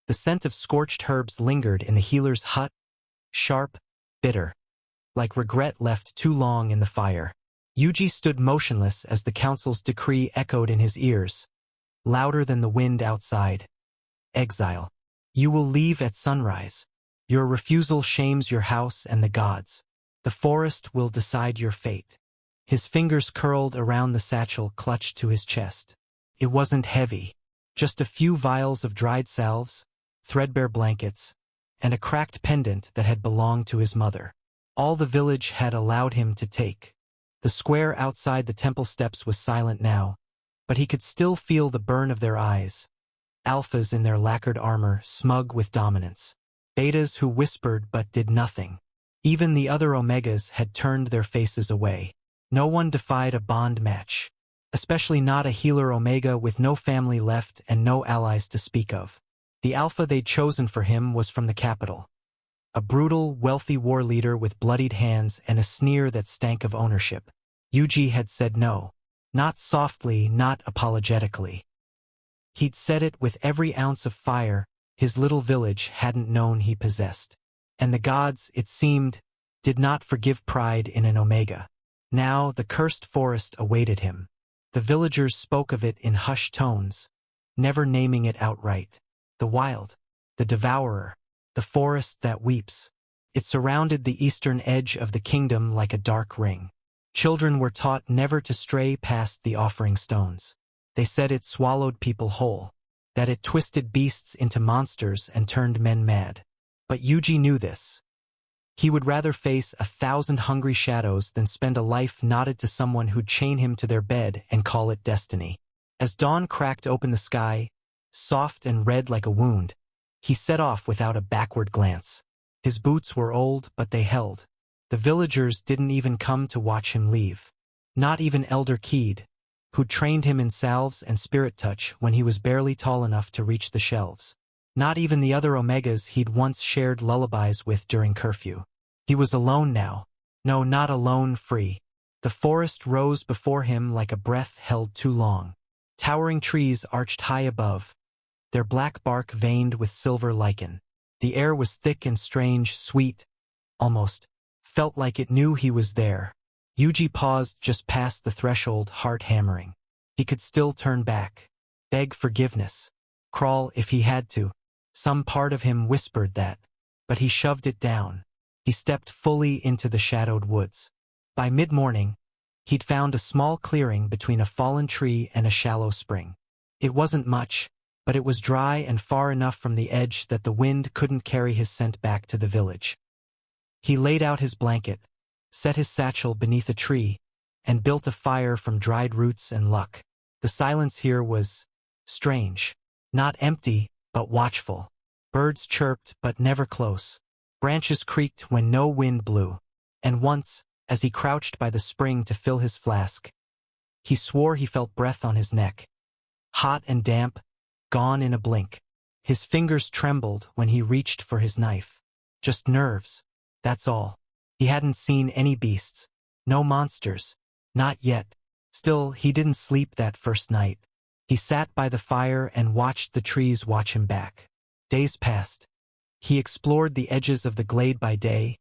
The scent of scorched herbs lingered in the healer's hut, sharp, bitter, like regret left too long in the fire. Yuuji stood motionless as the council's decree echoed in his ears, louder than the wind outside. Exile. You will leave at sunrise. Your refusal shames your house and the gods. The forest will decide your fate. His fingers curled around the satchel clutched to his chest. It wasn't heavy. Just a few vials of dried salves, threadbare blankets, and a cracked pendant that had belonged to his mother. All the village had allowed him to take. The square outside the temple steps was silent now, but he could still feel the burn of their eyes. Alphas in their lacquered armor, smug with dominance. Betas who whispered but did nothing. Even the other Omegas had turned their faces away. No one defied a bond match, especially not a healer Omega with no family left and no allies to speak of. The Alpha they'd chosen for him was from the capital. A brutal, wealthy war leader with bloodied hands and a sneer that stank of ownership. Yuuji had said no. Not softly, not apologetically. He'd said it with every ounce of fire his little village hadn't known he possessed. And the gods, it seemed, did not forgive pride in an Omega. Now the cursed forest awaited him. The villagers spoke of it in hushed tones, never naming it outright. The wild, the devourer, the forest that weeps. It surrounded the eastern edge of the kingdom like a dark ring. Children were taught never to stray past the offering stones. They said it swallowed people whole, that it twisted beasts into monsters and turned men mad. But Yuuji knew this. He would rather face 1,000 hungry shadows than spend a life knotted to someone who'd chain him to their bed and call it destiny. As dawn cracked open the sky, soft and red like a wound, he set off without a backward glance. His boots were old, but they held. The villagers didn't even come to watch him leave. Not even Elder Keed, who trained him in salves and spirit touch when he was barely tall enough to reach the shelves. Not even the other Omegas he'd once shared lullabies with during curfew. He was alone now. No, not alone, free. The forest rose before him like a breath held too long. Towering trees arched high above, their black bark veined with silver lichen. The air was thick and strange, sweet, almost. Felt like it knew he was there. Yuuji paused just past the threshold, heart hammering. He could still turn back, beg forgiveness, crawl if he had to. Some part of him whispered that, but he shoved it down. He stepped fully into the shadowed woods. By mid-morning, he'd found a small clearing between a fallen tree and a shallow spring. It wasn't much, but it was dry and far enough from the edge that the wind couldn't carry his scent back to the village. He laid out his blanket, set his satchel beneath a tree, and built a fire from dried roots and luck. The silence here was strange. Not empty, but watchful. Birds chirped, but never close. Branches creaked when no wind blew. And once, as he crouched by the spring to fill his flask, he swore he felt breath on his neck. Hot and damp, gone in a blink. His fingers trembled when he reached for his knife. Just nerves, that's all. He hadn't seen any beasts. No monsters. Not yet. Still, he didn't sleep that first night. He sat by the fire and watched the trees watch him back. Days passed. He explored the edges of the glade by day,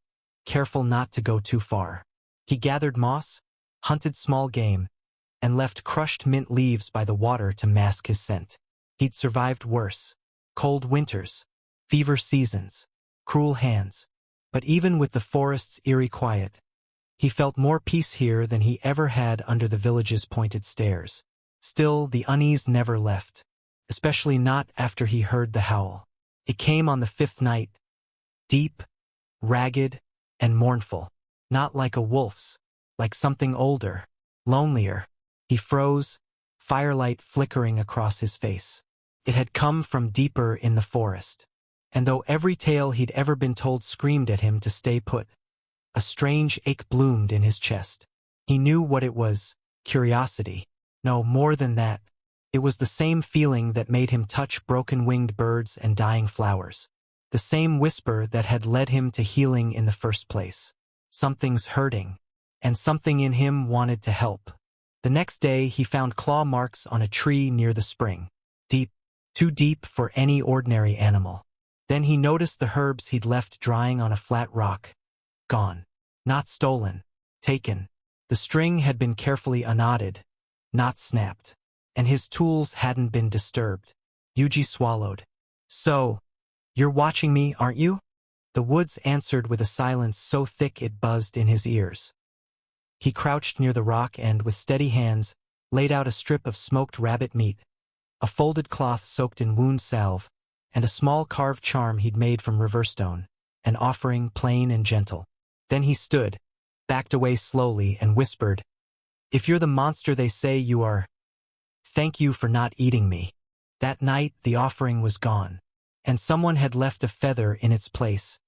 careful not to go too far. He gathered moss, hunted small game, and left crushed mint leaves by the water to mask his scent. He'd survived worse. Cold winters, fever seasons, cruel hands. But even with the forest's eerie quiet, he felt more peace here than he ever had under the village's pointed stairs. Still, the unease never left, especially not after he heard the howl. It came on the 5th night, deep, ragged, and mournful. Not like a wolf's, like something older, lonelier. He froze, firelight flickering across his face. It had come from deeper in the forest. And though every tale he'd ever been told screamed at him to stay put, a strange ache bloomed in his chest. He knew what it was, curiosity. No, more than that. It was the same feeling that made him touch broken-winged birds and dying flowers. The same whisper that had led him to healing in the first place. Something's hurting, and something in him wanted to help. The next day he found claw marks on a tree near the spring. Deep, too deep for any ordinary animal. Then he noticed the herbs he'd left drying on a flat rock. Gone. Not stolen. Taken. The string had been carefully unknotted, not snapped. And his tools hadn't been disturbed. Yuuji swallowed. So, you're watching me, aren't you? The woods answered with a silence so thick it buzzed in his ears. He crouched near the rock and, with steady hands, laid out a strip of smoked rabbit meat, a folded cloth soaked in wound salve, and a small carved charm he'd made from riverstone, an offering plain and gentle. Then he stood, backed away slowly, and whispered, "If you're the monster they say you are, thank you for not eating me." That night the offering was gone, and someone had left a feather in its place,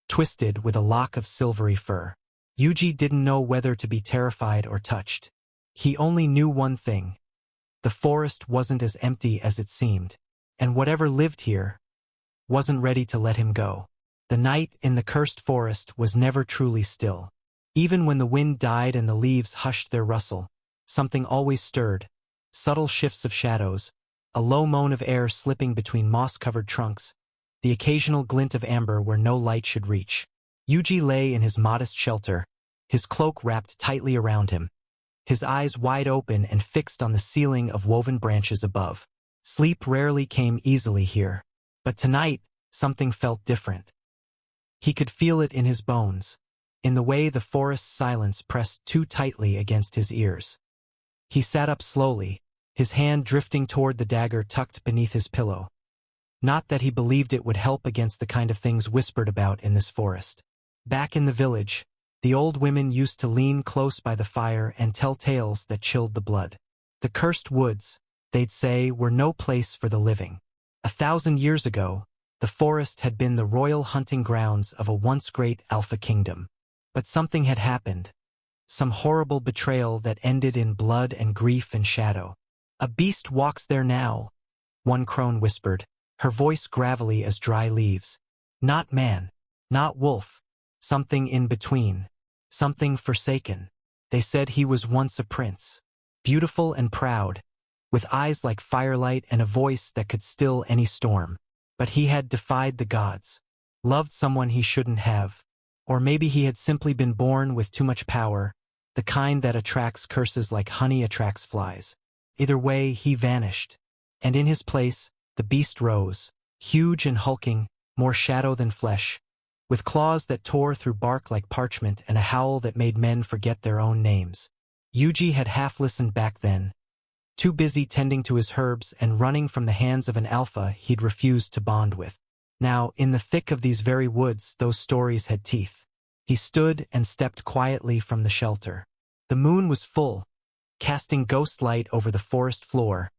twisted with a lock of silvery fur. Yuuji didn't know whether to be terrified or touched. He only knew one thing. The forest wasn't as empty as it seemed, and whatever lived here wasn't ready to let him go. The night in the cursed forest was never truly still. Even when the wind died and the leaves hushed their rustle, something always stirred, subtle shifts of shadows, a low moan of air slipping between moss-covered trunks, the occasional glint of amber where no light should reach. Yuuji lay in his modest shelter, his cloak wrapped tightly around him, his eyes wide open and fixed on the ceiling of woven branches above. Sleep rarely came easily here, but tonight something felt different. He could feel it in his bones, in the way the forest's silence pressed too tightly against his ears. He sat up slowly, his hand drifting toward the dagger tucked beneath his pillow. Not that he believed it would help against the kind of things whispered about in this forest. Back in the village, the old women used to lean close by the fire and tell tales that chilled the blood. The cursed woods, they'd say, were no place for the living. 1,000 years ago, the forest had been the royal hunting grounds of a once great alpha kingdom. But something had happened. Some horrible betrayal that ended in blood and grief and shadow. "A beast walks there now," one crone whispered, her voice gravelly as dry leaves. "Not man, not wolf, something in between, something forsaken. They said he was once a prince, beautiful and proud, with eyes like firelight and a voice that could still any storm. But he had defied the gods, loved someone he shouldn't have. Or maybe he had simply been born with too much power, the kind that attracts curses like honey attracts flies. Either way, he vanished. And in his place, the beast rose, huge and hulking, more shadow than flesh, with claws that tore through bark like parchment and a howl that made men forget their own names. Yuuji had half listened back then, too busy tending to his herbs and running from the hands of an alpha he'd refused to bond with. Now, in the thick of these very woods, those stories had teeth. He stood and stepped quietly from the shelter. The moon was full, casting ghost light over the forest floor,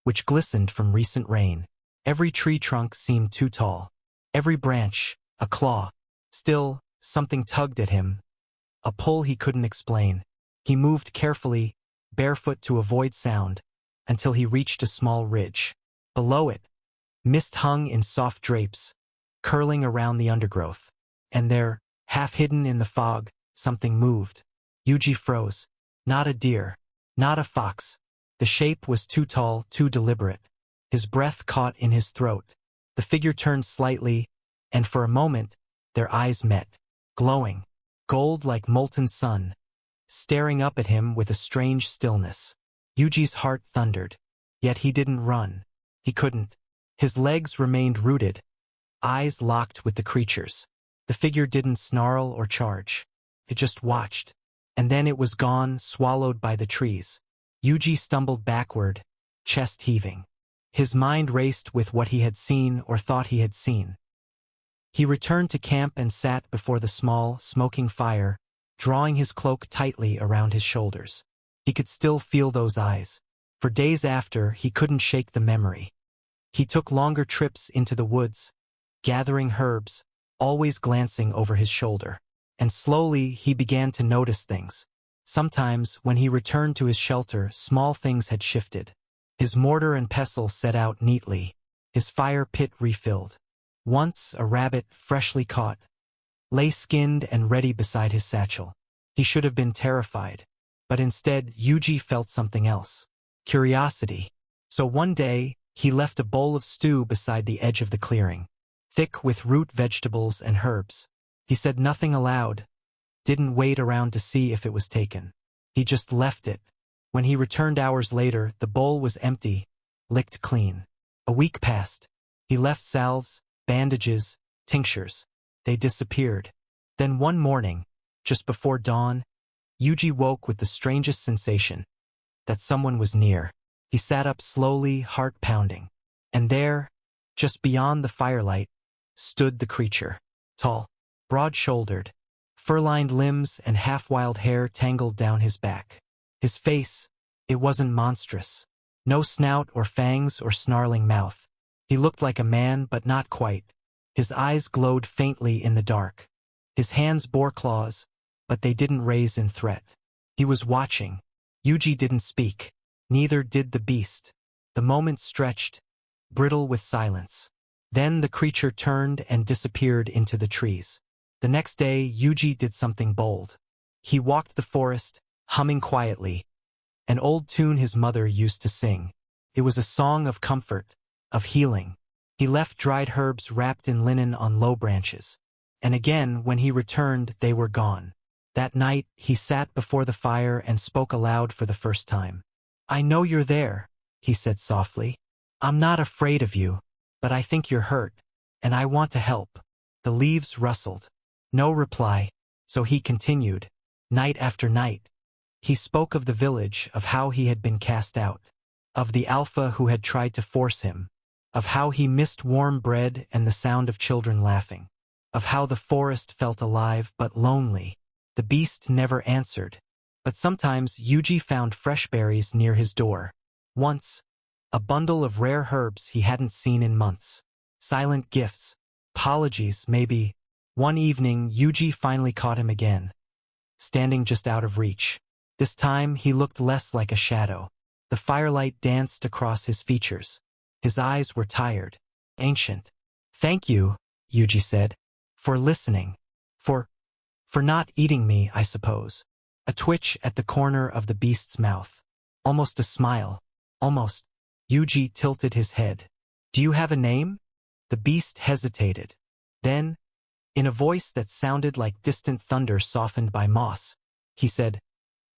which glistened from recent rain. Every tree trunk seemed too tall. Every branch, a claw. Still, something tugged at him, a pull he couldn't explain. He moved carefully, barefoot to avoid sound, until he reached a small ridge. Below it, mist hung in soft drapes, curling around the undergrowth. And there, half hidden in the fog, something moved. Yuuji froze. Not a deer, not a fox. The shape was too tall, too deliberate. His breath caught in his throat. The figure turned slightly, and for a moment, their eyes met, glowing, gold like molten sun, staring up at him with a strange stillness. Yuji's heart thundered, yet he didn't run. He couldn't. His legs remained rooted, eyes locked with the creature's. The figure didn't snarl or charge. It just watched. And then it was gone, swallowed by the trees. Yuuji stumbled backward, chest heaving. His mind raced with what he had seen or thought he had seen. He returned to camp and sat before the small, smoking fire, drawing his cloak tightly around his shoulders. He could still feel those eyes. For days after, he couldn't shake the memory. He took longer trips into the woods, gathering herbs, always glancing over his shoulder. And slowly he began to notice things. Sometimes, when he returned to his shelter, small things had shifted. His mortar and pestle set out neatly, his fire pit refilled. Once, a rabbit, freshly caught, lay skinned and ready beside his satchel. He should have been terrified, but instead Yuuji felt something else. Curiosity. So one day, He left a bowl of stew beside the edge of the clearing, thick with root vegetables and herbs. He said nothing aloud, didn't wait around to see if it was taken. He just left it. When he returned hours later, the bowl was empty, licked clean. A week passed. He left salves, bandages, tinctures. They disappeared. Then one morning, just before dawn, Yuuji woke with the strangest sensation, that someone was near. He sat up slowly, heart pounding. And there, just beyond the firelight, stood the creature. Tall, broad-shouldered, fur-lined limbs and half-wild hair tangled down his back. His face, it wasn't monstrous. No snout or fangs or snarling mouth. He looked like a man, but not quite. His eyes glowed faintly in the dark. His hands bore claws, but they didn't raise in threat. He was watching. Yuuji didn't speak. Neither did the beast. The moment stretched, brittle with silence. Then the creature turned and disappeared into the trees. The next day, Yuuji did something bold. He walked the forest, humming quietly, an old tune his mother used to sing. It was a song of comfort, of healing. He left dried herbs wrapped in linen on low branches. And again, when he returned, they were gone. That night, he sat before the fire and spoke aloud for the first time. "I know you're there," he said softly. "I'm not afraid of you, but I think you're hurt, and I want to help." The leaves rustled. No reply, so he continued. Night after night, he spoke of the village, of how he had been cast out, of the alpha who had tried to force him, of how he missed warm bread and the sound of children laughing, of how the forest felt alive but lonely. The beast never answered, but sometimes Yuuji found fresh berries near his door. Once, a bundle of rare herbs he hadn't seen in months. Silent gifts, apologies, maybe. One evening, Yuuji finally caught him again, standing just out of reach. This time, he looked less like a shadow. The firelight danced across his features. His eyes were tired, ancient. "Thank you," Yuuji said, "for listening. For not eating me, I suppose." A twitch at the corner of the beast's mouth. Almost a smile. Almost. Yuuji tilted his head. "Do you have a name?" The beast hesitated. Then, in a voice that sounded like distant thunder softened by moss, he said,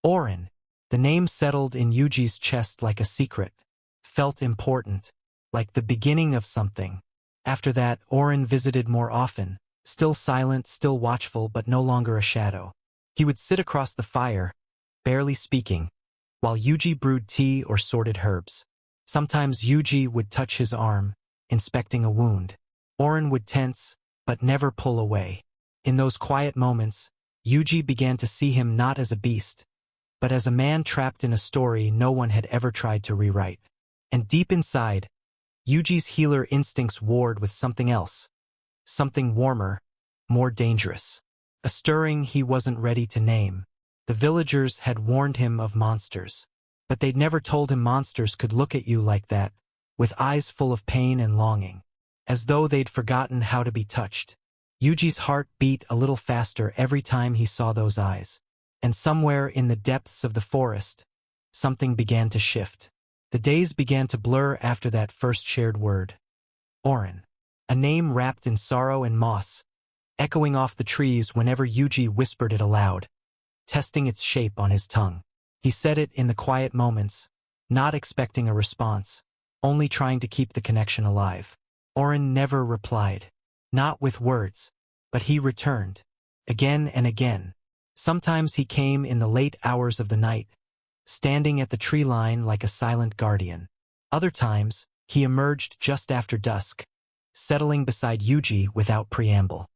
"Orin." The name settled in Yuji's chest like a secret. Felt important. Like the beginning of something. After that, Orin visited more often. Still silent, still watchful, but no longer a shadow. He would sit across the fire, barely speaking, while Yuuji brewed tea or sorted herbs. Sometimes Yuuji would touch his arm, inspecting a wound. Orin would tense, but never pull away. In those quiet moments, Yuuji began to see him not as a beast, but as a man trapped in a story no one had ever tried to rewrite. And deep inside, Yuji's healer instincts warred with something else. Something warmer, more dangerous. A stirring he wasn't ready to name. The villagers had warned him of monsters, but they'd never told him monsters could look at you like that, with eyes full of pain and longing, as though they'd forgotten how to be touched. Yuji's heart beat a little faster every time he saw those eyes, and somewhere in the depths of the forest, something began to shift. The days began to blur after that first shared word. Orin. A name wrapped in sorrow and moss, echoing off the trees whenever Yuuji whispered it aloud, testing its shape on his tongue. He said it in the quiet moments, not expecting a response, only trying to keep the connection alive. Orin never replied. Not with words, but he returned, again and again. Sometimes he came in the late hours of the night, standing at the tree line like a silent guardian. Other times, he emerged just after dusk, settling beside Yuuji without preamble.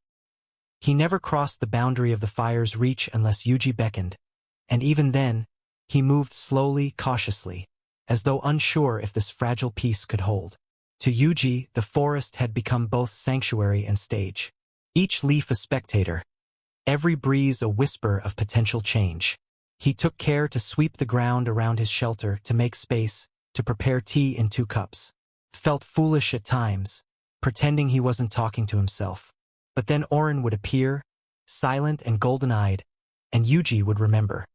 He never crossed the boundary of the fire's reach unless Yuuji beckoned, and even then, he moved slowly, cautiously, as though unsure if this fragile piece could hold. To Yuuji, the forest had become both sanctuary and stage. Each leaf a spectator, every breeze a whisper of potential change. He took care to sweep the ground around his shelter, to make space, to prepare tea in 2 cups. Felt foolish at times, pretending he wasn't talking to himself. But then Orin would appear, silent and golden-eyed, and Yuuji would remember.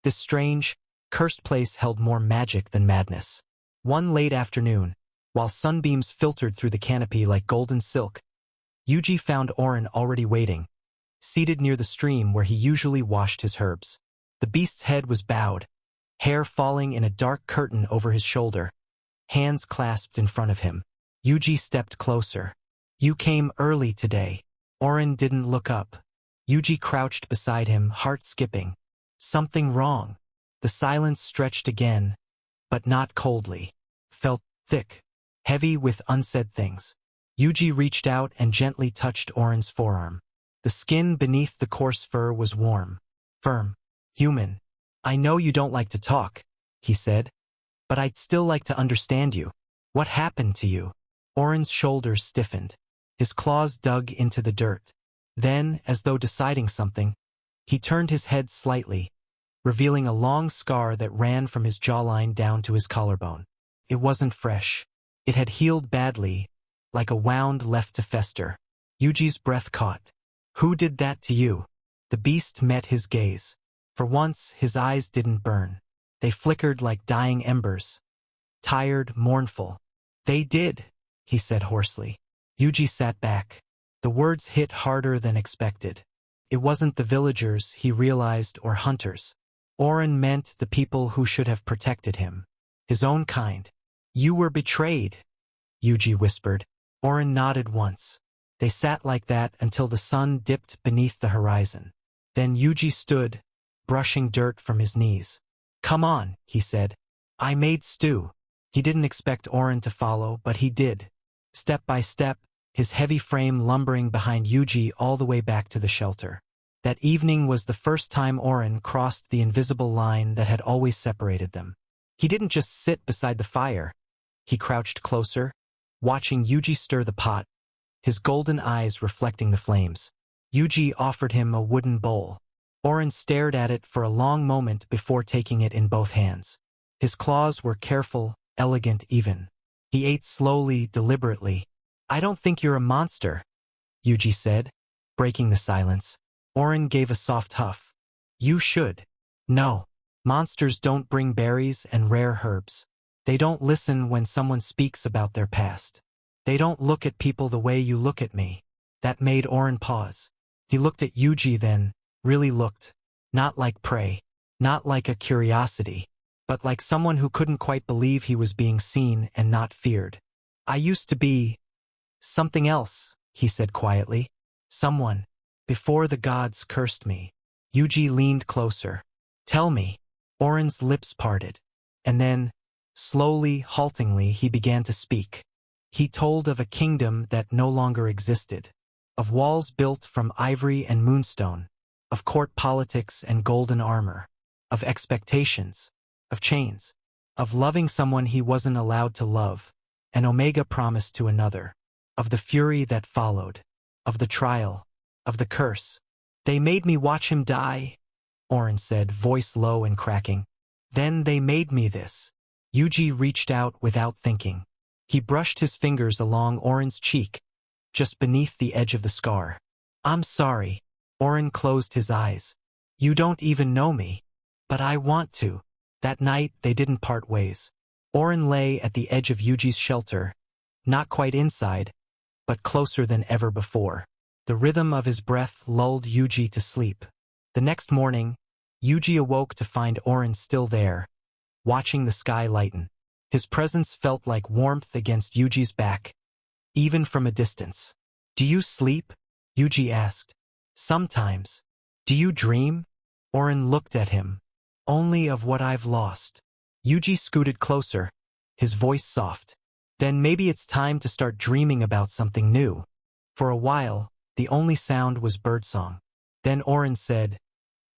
This strange, cursed place held more magic than madness. One late afternoon, While sunbeams filtered through the canopy like golden silk, Yuuji found Oren already waiting, seated near the stream where he usually washed his herbs. The beast's head was bowed, hair falling in a dark curtain over his shoulder, hands clasped in front of him. Yuuji stepped closer. "You came early today." Oren didn't look up. Yuuji crouched beside him, heart skipping. "Something wrong." The silence stretched again, but not coldly. Felt thick, heavy with unsaid things. Yuuji reached out and gently touched Oren's forearm. The skin beneath the coarse fur was warm, firm, human. "I know you don't like to talk," he said, "but I'd still like to understand you. What happened to you?" Oren's shoulders stiffened. His claws dug into the dirt. Then, as though deciding something, he turned his head slightly, revealing a long scar that ran from his jawline down to his collarbone. It wasn't fresh. It had healed badly, like a wound left to fester. Yuji's breath caught. "Who did that to you?" The beast met his gaze. For once, his eyes didn't burn. They flickered like dying embers. Tired, mournful. "They did," he said hoarsely. Yuuji sat back. The words hit harder than expected. It wasn't the villagers, he realized, or hunters. Oren meant the people who should have protected him. His own kind. "You were betrayed," Yuuji whispered. Oren nodded once. They sat like that until the sun dipped beneath the horizon. Then Yuuji stood, brushing dirt from his knees. "Come on," he said. "I made stew." He didn't expect Oren to follow, but he did. Step by step, his heavy frame lumbering behind Yuuji all the way back to the shelter. That evening was the first time Oren crossed the invisible line that had always separated them. He didn't just sit beside the fire. He crouched closer, watching Yuuji stir the pot, his golden eyes reflecting the flames. Yuuji offered him a wooden bowl. Oren stared at it for a long moment before taking it in both hands. His claws were careful, elegant even. He ate slowly, deliberately. "I don't think you're a monster," Yuuji said, breaking the silence. Oren gave a soft huff. "You should." "No. Monsters don't bring berries and rare herbs. They don't listen when someone speaks about their past. They don't look at people the way you look at me." That made Oren pause. He looked at Yuuji then, really looked. Not like prey, not like a curiosity, but like someone who couldn't quite believe he was being seen and not feared. "I used to be something else," he said quietly. "Someone. Before the gods cursed me." Yuuji leaned closer. "Tell me." Oren's lips parted. And then, slowly, haltingly, he began to speak. He told of a kingdom that no longer existed. Of walls built from ivory and moonstone. Of court politics and golden armor. Of expectations. Of chains. Of loving someone he wasn't allowed to love. An Omega promise to another. Of the fury that followed. Of the trial. Of the curse. "They made me watch him die," Oren said, voice low and cracking. "Then they made me this." Yuuji reached out without thinking. He brushed his fingers along Oren's cheek, just beneath the edge of the scar. "I'm sorry." Oren closed his eyes. "You don't even know me. But I want to." That night, they didn't part ways. Oren lay at the edge of Yuuji's shelter, not quite inside, but closer than ever before. The rhythm of his breath lulled Yuuji to sleep. The next morning, Yuuji awoke to find Oren still there, watching the sky lighten. His presence felt like warmth against Yuuji's back, even from a distance. "Do you sleep?" Yuuji asked. "Sometimes." "Do you dream?" Oren looked at him. "Only of what I've lost." Yuuji scooted closer, his voice soft. "Then maybe it's time to start dreaming about something new." For a while, the only sound was birdsong. Then Oren said,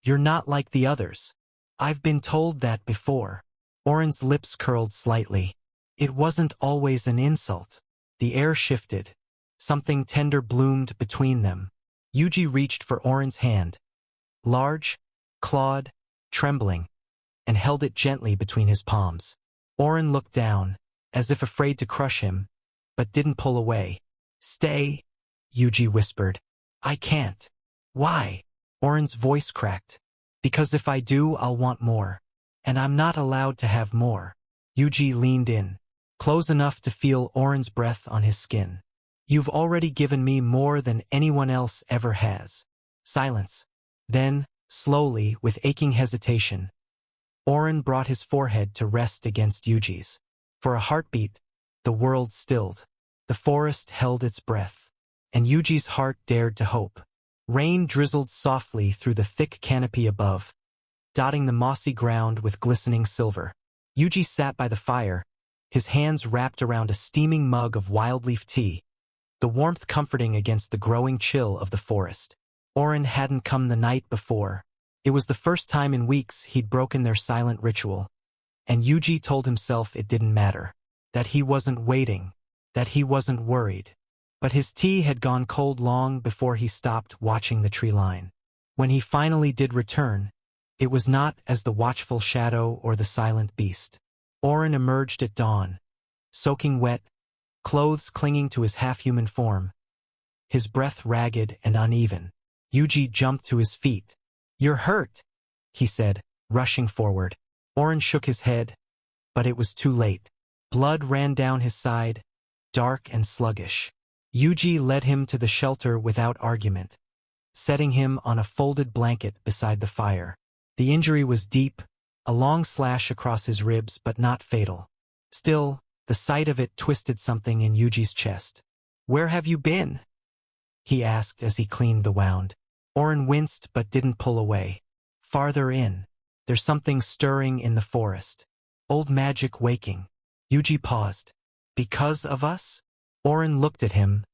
"You're not like the others." "I've been told that before." Oren's lips curled slightly. It wasn't always an insult. The air shifted. Something tender bloomed between them. Yuuji reached for Oren's hand, large, clawed, trembling, and held it gently between his palms. Oren looked down, as if afraid to crush him, but didn't pull away. "Stay," Yuuji whispered. "I can't." "Why?" Oren's voice cracked. "Because if I do, I'll want more. And I'm not allowed to have more." Yuuji leaned in. close enough to feel Oren's breath on his skin. You've already given me more than anyone else ever has. Silence. Then, slowly, with aching hesitation, Oren brought his forehead to rest against Yuuji's. For a heartbeat, the world stilled. The forest held its breath, and Yuuji's heart dared to hope. Rain drizzled softly through the thick canopy above, dotting the mossy ground with glistening silver. Yuuji sat by the fire, his hands wrapped around a steaming mug of wildleaf tea, the warmth comforting against the growing chill of the forest. Oren hadn't come the night before. It was the first time in weeks he'd broken their silent ritual, and Yuuji told himself it didn't matter, that he wasn't waiting, that he wasn't worried. But his tea had gone cold long before he stopped watching the tree line. When he finally did return, it was not as the watchful shadow or the silent beast. Oren emerged at dawn, soaking wet, clothes clinging to his half-human form, his breath ragged and uneven. Yuuji jumped to his feet. "You're hurt," he said, rushing forward. Oren shook his head, but it was too late. Blood ran down his side, dark and sluggish. Yuuji led him to the shelter without argument, setting him on a folded blanket beside the fire. The injury was deep, a long slash across his ribs, but not fatal. Still, the sight of it twisted something in Yuuji's chest. "Where have you been?" he asked as he cleaned the wound. Oren winced but didn't pull away. "Farther in. There's something stirring in the forest. Old magic waking." Yuuji paused. "Because of us?" Oren looked at him,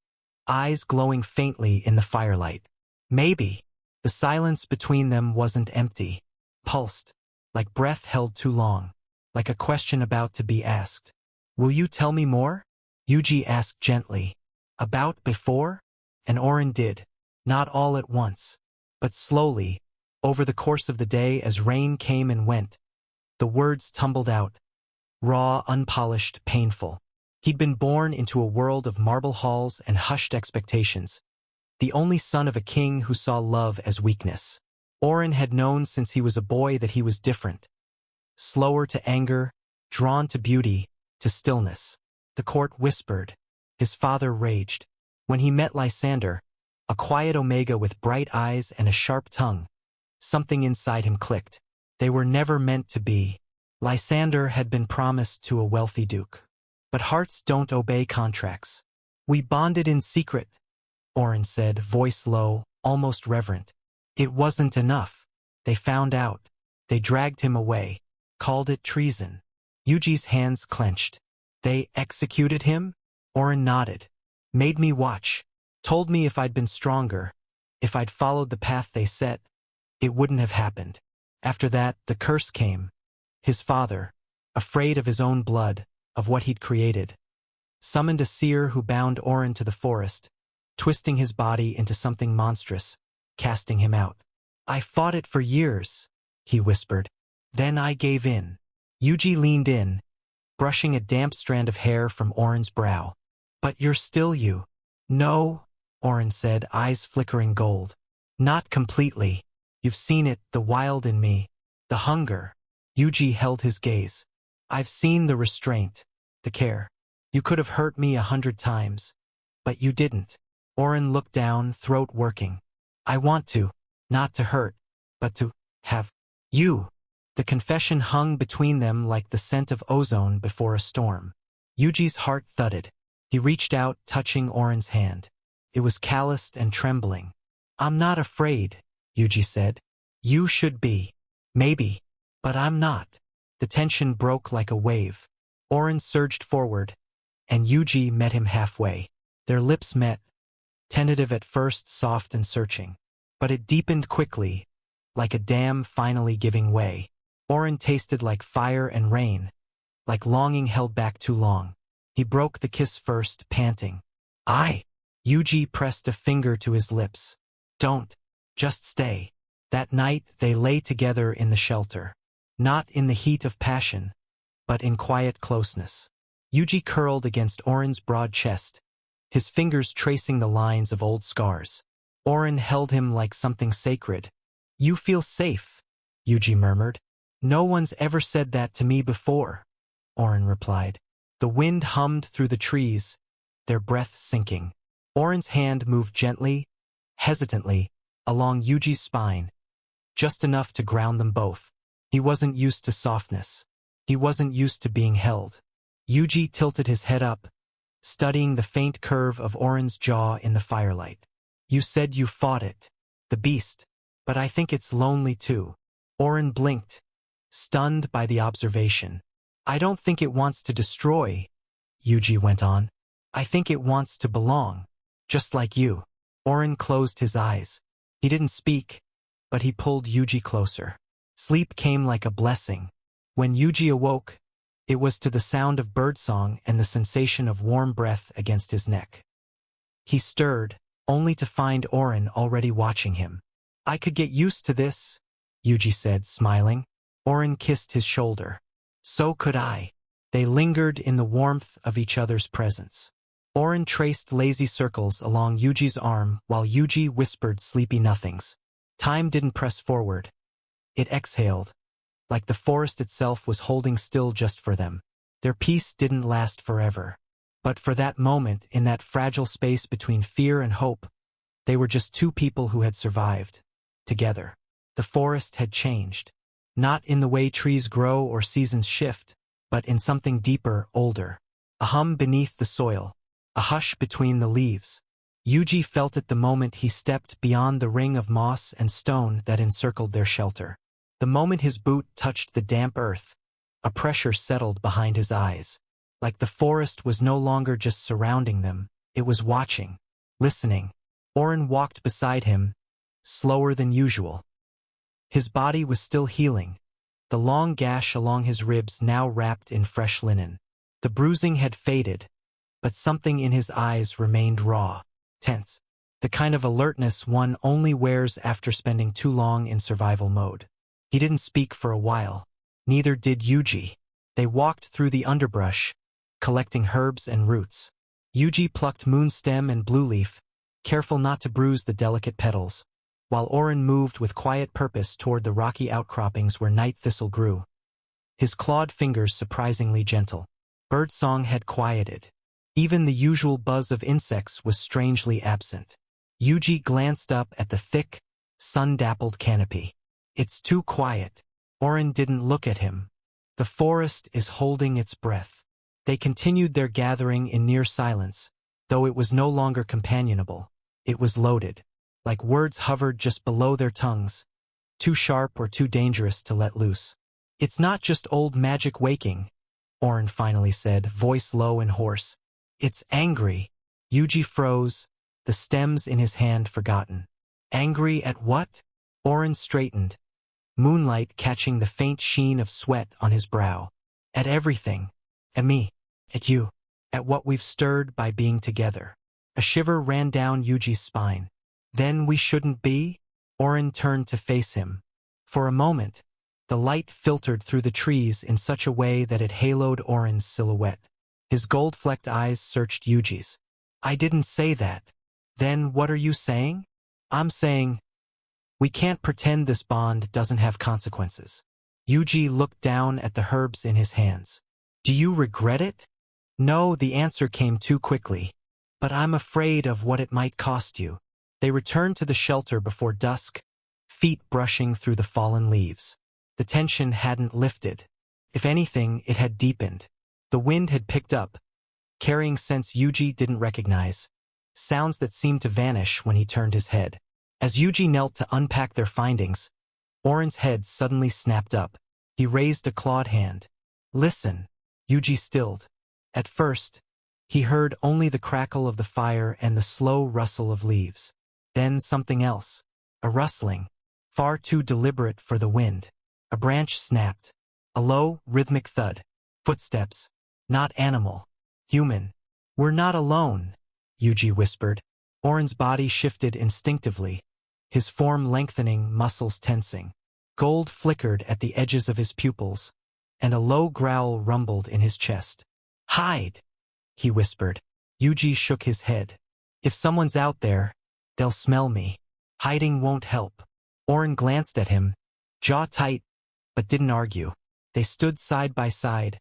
eyes glowing faintly in the firelight. "Maybe." The silence between them wasn't empty. Pulsed, like breath held too long, like a question about to be asked. "Will you tell me more?" Yuuji asked gently. "About before?" And Oren did. Not all at once, but slowly, over the course of the day as rain came and went. The words tumbled out, raw, unpolished, painful. He'd been born into a world of marble halls and hushed expectations, the only son of a king who saw love as weakness. Oren had known since he was a boy that he was different. Slower to anger, drawn to beauty, to stillness. The court whispered. His father raged. When he met Lysander, a quiet omega with bright eyes and a sharp tongue, something inside him clicked. They were never meant to be. Lysander had been promised to a wealthy duke. But hearts don't obey contracts. "We bonded in secret," Oren said, voice low, almost reverent. "It wasn't enough. They found out. They dragged him away. Called it treason." Yuuji's hands clenched. "They executed him?" Oren nodded. "Made me watch. Told me if I'd been stronger, if I'd followed the path they set, it wouldn't have happened. After that, the curse came. His father, afraid of his own blood, of what he'd created, summoned a seer who bound Oren to the forest, twisting his body into something monstrous, casting him out. "I fought it for years," he whispered. "Then I gave in." Yuuji leaned in, brushing a damp strand of hair from Oren's brow. "But you're still you." "No," Oren said, eyes flickering gold. "Not completely. You've seen it, the wild in me, the hunger." Yuuji held his gaze. "I've seen the restraint, the care. You could have hurt me 100 times, but you didn't." Oren looked down, throat working. "I want to, not to hurt, but to have you." The confession hung between them like the scent of ozone before a storm. Yuuji's heart thudded. He reached out, touching Oren's hand. It was calloused and trembling. "I'm not afraid," Yuuji said. "You should be. Maybe. But I'm not." The tension broke like a wave. Oren surged forward, and Yuuji met him halfway. Their lips met, tentative at first, soft and searching. But it deepened quickly, like a dam finally giving way. Oren tasted like fire and rain, like longing held back too long. He broke the kiss first, panting. Yuuji pressed a finger to his lips. "Don't. Just stay." That night they lay together in the shelter. Not in the heat of passion, but in quiet closeness. Yuuji curled against Oren's broad chest, his fingers tracing the lines of old scars. Oren held him like something sacred. "You feel safe," Yuuji murmured. "No one's ever said that to me before," Oren replied. The wind hummed through the trees, their breath sinking. Oren's hand moved gently, hesitantly, along Yuuji's spine, just enough to ground them both. He wasn't used to softness. He wasn't used to being held. Yuuji tilted his head up, studying the faint curve of Oren's jaw in the firelight. You said you fought it, the beast, but I think it's lonely too. Oren blinked, stunned by the observation. I don't think it wants to destroy, Yuuji went on. I think it wants to belong, just like you. Oren closed his eyes. He didn't speak, but he pulled Yuuji closer. Sleep came like a blessing. When Yuuji awoke, it was to the sound of birdsong and the sensation of warm breath against his neck. He stirred, only to find Oren already watching him. I could get used to this, Yuuji said, smiling. Oren kissed his shoulder. So could I. They lingered in the warmth of each other's presence. Oren traced lazy circles along Yuuji's arm while Yuuji whispered sleepy nothings. Time didn't press forward. It exhaled, like the forest itself was holding still just for them. Their peace didn't last forever. But for that moment, in that fragile space between fear and hope, they were just two people who had survived. Together. The forest had changed. Not in the way trees grow or seasons shift, but in something deeper, older. A hum beneath the soil. A hush between the leaves. Yuuji felt it the moment he stepped beyond the ring of moss and stone that encircled their shelter. The moment his boot touched the damp earth, a pressure settled behind his eyes. Like the forest was no longer just surrounding them, it was watching, listening. Oren walked beside him, slower than usual. His body was still healing, the long gash along his ribs now wrapped in fresh linen. The bruising had faded, but something in his eyes remained raw, tense, the kind of alertness one only wears after spending too long in survival mode. He didn't speak for a while. Neither did Yuuji. They walked through the underbrush, collecting herbs and roots. Yuuji plucked moonstem and blueleaf, careful not to bruise the delicate petals, while Oren moved with quiet purpose toward the rocky outcroppings where night thistle grew. His clawed fingers surprisingly gentle. Birdsong had quieted. Even the usual buzz of insects was strangely absent. Yuuji glanced up at the thick, sun-dappled canopy. It's too quiet. Oren didn't look at him. The forest is holding its breath. They continued their gathering in near silence, though it was no longer companionable. It was loaded. Like words hovered just below their tongues, too sharp or too dangerous to let loose. It's not just old magic waking, Oren finally said, voice low and hoarse. It's angry. Yuuji froze, the stems in his hand forgotten. Angry at what? Oren straightened, moonlight catching the faint sheen of sweat on his brow. At everything. At me. At you. At what we've stirred by being together. A shiver ran down Yuuji's spine. Then we shouldn't be? Oren turned to face him. For a moment, the light filtered through the trees in such a way that it haloed Oren's silhouette. His gold-flecked eyes searched Yuuji's. I didn't say that. Then what are you saying? I'm saying, we can't pretend this bond doesn't have consequences. Yuuji looked down at the herbs in his hands. Do you regret it? No, the answer came too quickly. But I'm afraid of what it might cost you. They returned to the shelter before dusk, feet brushing through the fallen leaves. The tension hadn't lifted. If anything, it had deepened. The wind had picked up, carrying scents Yuuji didn't recognize, sounds that seemed to vanish when he turned his head. As Yuuji knelt to unpack their findings, Oren's head suddenly snapped up. He raised a clawed hand. Listen. Yuuji stilled. At first, he heard only the crackle of the fire and the slow rustle of leaves. Then something else. A rustling, far too deliberate for the wind. A branch snapped. A low, rhythmic thud. Footsteps. Not animal. Human. We're not alone, Yuuji whispered. Oren's body shifted instinctively, his form lengthening, muscles tensing. Gold flickered at the edges of his pupils, and a low growl rumbled in his chest. Hide, he whispered. Yuuji shook his head. If someone's out there, they'll smell me. Hiding won't help. Oren glanced at him, jaw tight, but didn't argue. They stood side by side,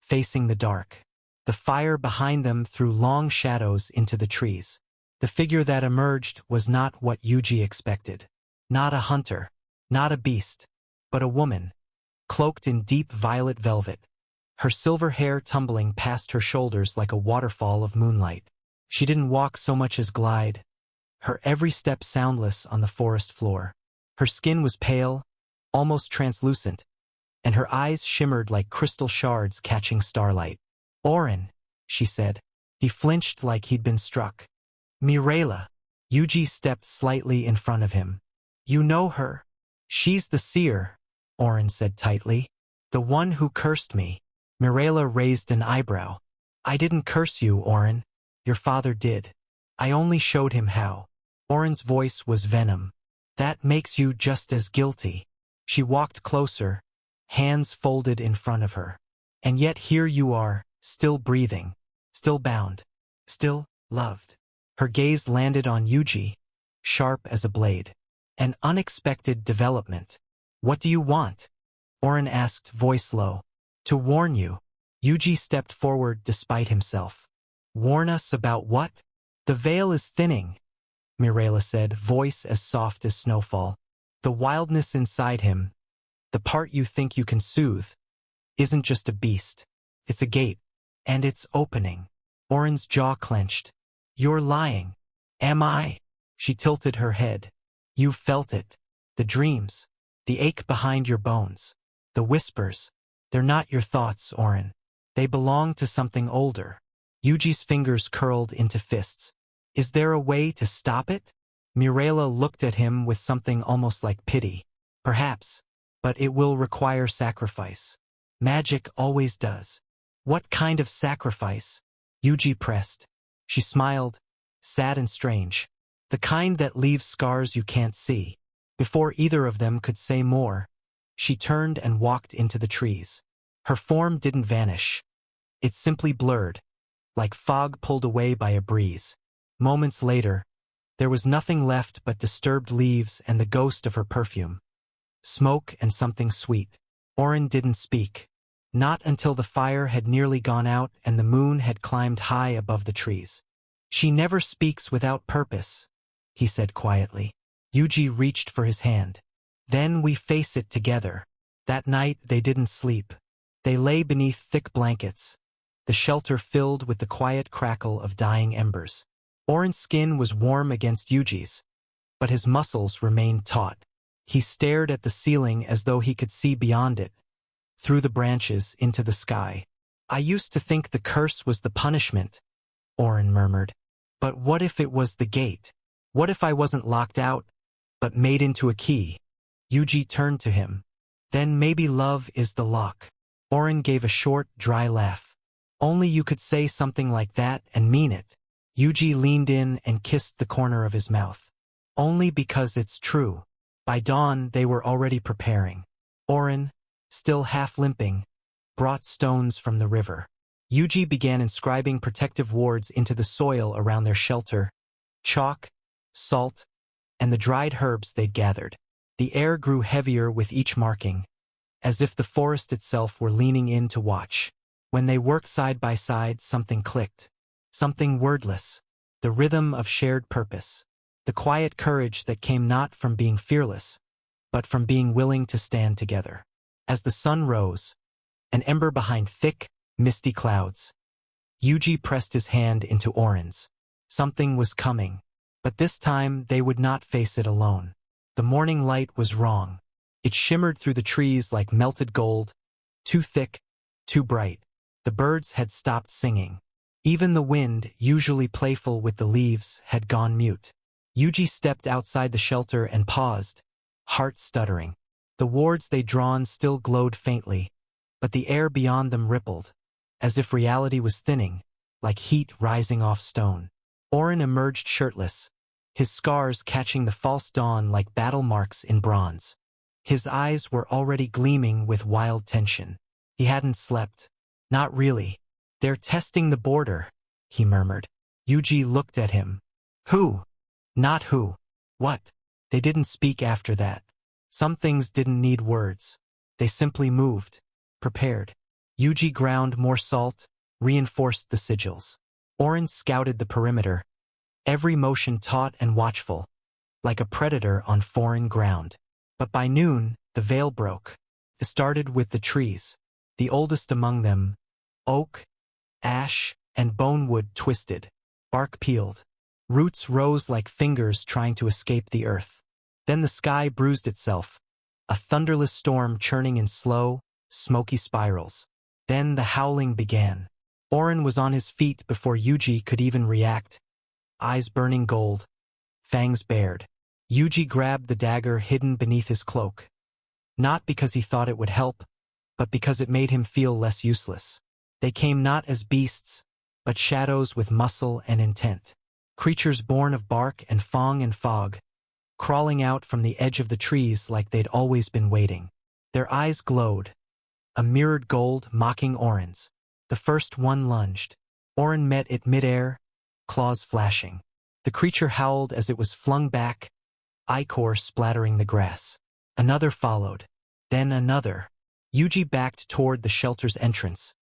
facing the dark. The fire behind them threw long shadows into the trees. The figure that emerged was not what Yuuji expected. Not a hunter, not a beast, but a woman, cloaked in deep violet velvet, her silver hair tumbling past her shoulders like a waterfall of moonlight. She didn't walk so much as glide, her every step soundless on the forest floor. Her skin was pale, almost translucent, and her eyes shimmered like crystal shards catching starlight. "Orin," she said. He flinched like he'd been struck. "Mirela." Yuuji stepped slightly in front of him. "You know her?" "She's the seer," Orin said tightly. "The one who cursed me." Mirela raised an eyebrow. "I didn't curse you, Orin. Your father did. I only showed him how." Orin's voice was venom. "That makes you just as guilty." She walked closer, hands folded in front of her. "And yet here you are, still breathing, still bound, still loved." Her gaze landed on Yuuji, sharp as a blade. "An unexpected development. What do you want?" Orin asked, voice low. "To warn you." Yuuji stepped forward despite himself. "Warn us about what?" "The veil is thinning," Mirela said, voice as soft as snowfall. "The wildness inside him, the part you think you can soothe, isn't just a beast. It's a gate. And it's opening." Orin's jaw clenched. "You're lying." "Am I?" She tilted her head. "You felt it. The dreams. The ache behind your bones. The whispers. They're not your thoughts, Orin. They belong to something older." Yuji's fingers curled into fists. "Is there a way to stop it?" Mirela looked at him with something almost like pity. "Perhaps. But it will require sacrifice. Magic always does." "What kind of sacrifice?" Yuuji pressed. She smiled, sad and strange. "The kind that leaves scars you can't see." Before either of them could say more, she turned and walked into the trees. Her form didn't vanish. It simply blurred, like fog pulled away by a breeze. Moments later, there was nothing left but disturbed leaves and the ghost of her perfume. Smoke and something sweet. Orin didn't speak. Not until the fire had nearly gone out and the moon had climbed high above the trees. "She never speaks without purpose," he said quietly. Yuuji reached for his hand. "Then we face it together." That night they didn't sleep. They lay beneath thick blankets, the shelter filled with the quiet crackle of dying embers. Orin's skin was warm against Yuuji's, but his muscles remained taut. He stared at the ceiling as though he could see beyond it, through the branches into the sky. "I used to think the curse was the punishment," Orin murmured. "But what if it was the gate? What if I wasn't locked out, but made into a key?" Yuuji turned to him. "Then maybe love is the lock." Orin gave a short, dry laugh. "Only you could say something like that and mean it." Yuuji leaned in and kissed the corner of his mouth. "Only because it's true." By dawn they were already preparing. Orin, still half limping, brought stones from the river. Yuuji began inscribing protective wards into the soil around their shelter, chalk, salt, and the dried herbs they'd gathered. The air grew heavier with each marking, as if the forest itself were leaning in to watch. When they worked side by side, something clicked. Something wordless. The rhythm of shared purpose. The quiet courage that came not from being fearless, but from being willing to stand together. As the sun rose, an ember behind thick, misty clouds, Yuuji pressed his hand into Orin's. Something was coming, but this time they would not face it alone. The morning light was wrong. It shimmered through the trees like melted gold, too thick, too bright. The birds had stopped singing. Even the wind, usually playful with the leaves, had gone mute. Yuuji stepped outside the shelter and paused, heart stuttering. The wards they'd drawn still glowed faintly, but the air beyond them rippled, as if reality was thinning, like heat rising off stone. Orin emerged shirtless, his scars catching the false dawn like battle marks in bronze. His eyes were already gleaming with wild tension. He hadn't slept. Not really. "They're testing the border," he murmured. Yuuji looked at him. "Who?" "Not who. What?" They didn't speak after that. Some things didn't need words. They simply moved, prepared. Yuuji ground more salt, reinforced the sigils. Oren scouted the perimeter, every motion taut and watchful, like a predator on foreign ground. But by noon, the veil broke. It started with the trees, the oldest among them, oak, ash, and bonewood twisted, bark peeled. Roots rose like fingers trying to escape the earth. Then the sky bruised itself, a thunderless storm churning in slow, smoky spirals. Then the howling began. Oren was on his feet before Yuuji could even react, eyes burning gold, fangs bared. Yuuji grabbed the dagger hidden beneath his cloak. Not because he thought it would help, but because it made him feel less useless. They came not as beasts, but shadows with muscle and intent. Creatures born of bark and fog, crawling out from the edge of the trees like they'd always been waiting. Their eyes glowed, a mirrored gold mocking Oren's. The first one lunged. Oren met it midair, claws flashing. The creature howled as it was flung back, ichor splattering the grass. Another followed, then another. Yuuji backed toward the shelter's entrance,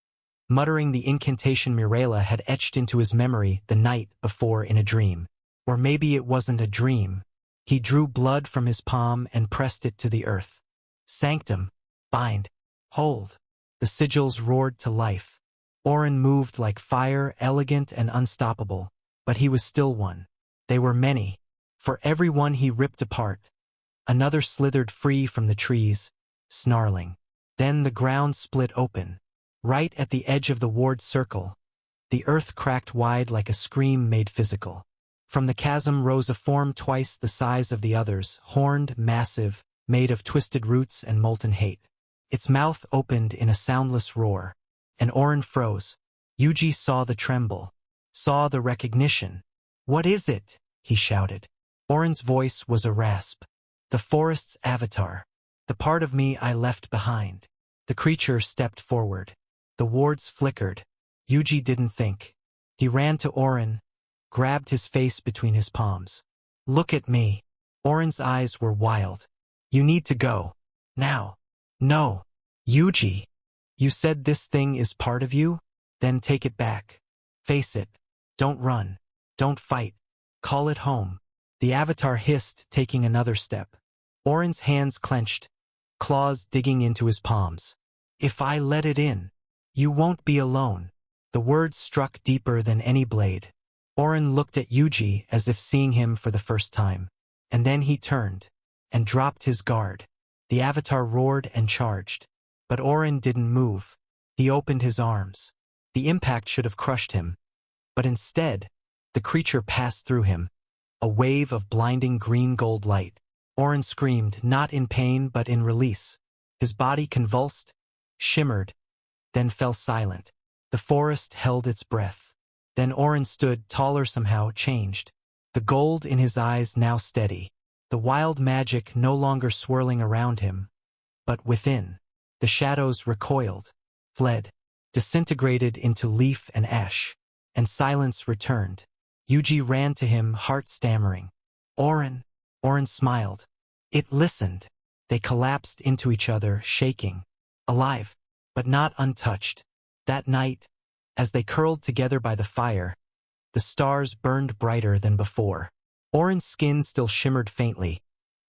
muttering the incantation Mirela had etched into his memory the night before in a dream. Or maybe it wasn't a dream. He drew blood from his palm and pressed it to the earth. Sanctum, bind, hold. The sigils roared to life. Oren moved like fire, elegant and unstoppable, but he was still one. They were many. For every one he ripped apart, another slithered free from the trees, snarling. Then the ground split open. Right at the edge of the ward circle, the earth cracked wide like a scream made physical. From the chasm rose a form twice the size of the others, horned, massive, made of twisted roots and molten hate. Its mouth opened in a soundless roar, and Oren froze. Yuuji saw the tremble, saw the recognition. "What is it?" he shouted. Oren's voice was a rasp. "The forest's avatar. The part of me I left behind." The creature stepped forward. The wards flickered. Yuuji didn't think. He ran to Oren, grabbed his face between his palms. "Look at me." Oren's eyes were wild. "You need to go. Now." "No. Yuuji. You said this thing is part of you? Then take it back. Face it. Don't run. Don't fight. Call it home." The avatar hissed, taking another step. Oren's hands clenched, claws digging into his palms. "If I let it in, you won't be alone." The words struck deeper than any blade. Oren looked at Yuuji as if seeing him for the first time. And then he turned and dropped his guard. The avatar roared and charged. But Oren didn't move. He opened his arms. The impact should have crushed him. But instead, the creature passed through him, a wave of blinding green-gold light. Oren screamed, not in pain but in release. His body convulsed, shimmered, then fell silent. The forest held its breath. Then Oren stood, taller somehow, changed. The gold in his eyes now steady. The wild magic no longer swirling around him, but within. The shadows recoiled, fled, disintegrated into leaf and ash, and silence returned. Yuuji ran to him, heart stammering. "Oren." Oren smiled. It listened. They collapsed into each other, shaking. Alive, but not untouched. That night, as they curled together by the fire, the stars burned brighter than before. Oren's skin still shimmered faintly,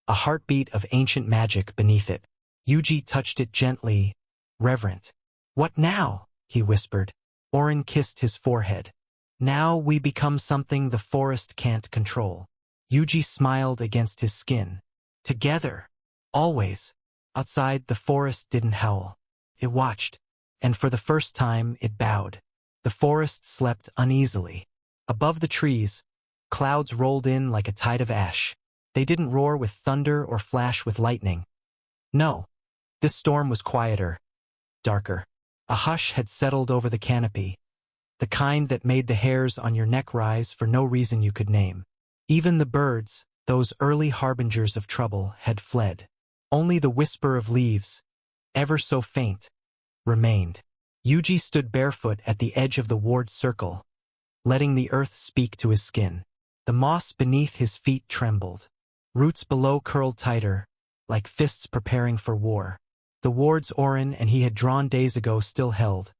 a heartbeat of ancient magic beneath it. Yuuji touched it gently, reverent. "What now?" he whispered. Oren kissed his forehead. "Now we become something the forest can't control." Yuuji smiled against his skin. "Together. Always." Outside, the forest didn't howl. It watched, and for the first time it bowed. The forest slept uneasily. Above the trees, clouds rolled in like a tide of ash. They didn't roar with thunder or flash with lightning. No. This storm was quieter, darker. A hush had settled over the canopy, the kind that made the hairs on your neck rise for no reason you could name. Even the birds, those early harbingers of trouble, had fled. Only the whisper of leaves, ever so faint, remained. Yuuji stood barefoot at the edge of the ward circle, letting the earth speak to his skin. The moss beneath his feet trembled. Roots below curled tighter, like fists preparing for war. The wards Oren and he had drawn days ago still held,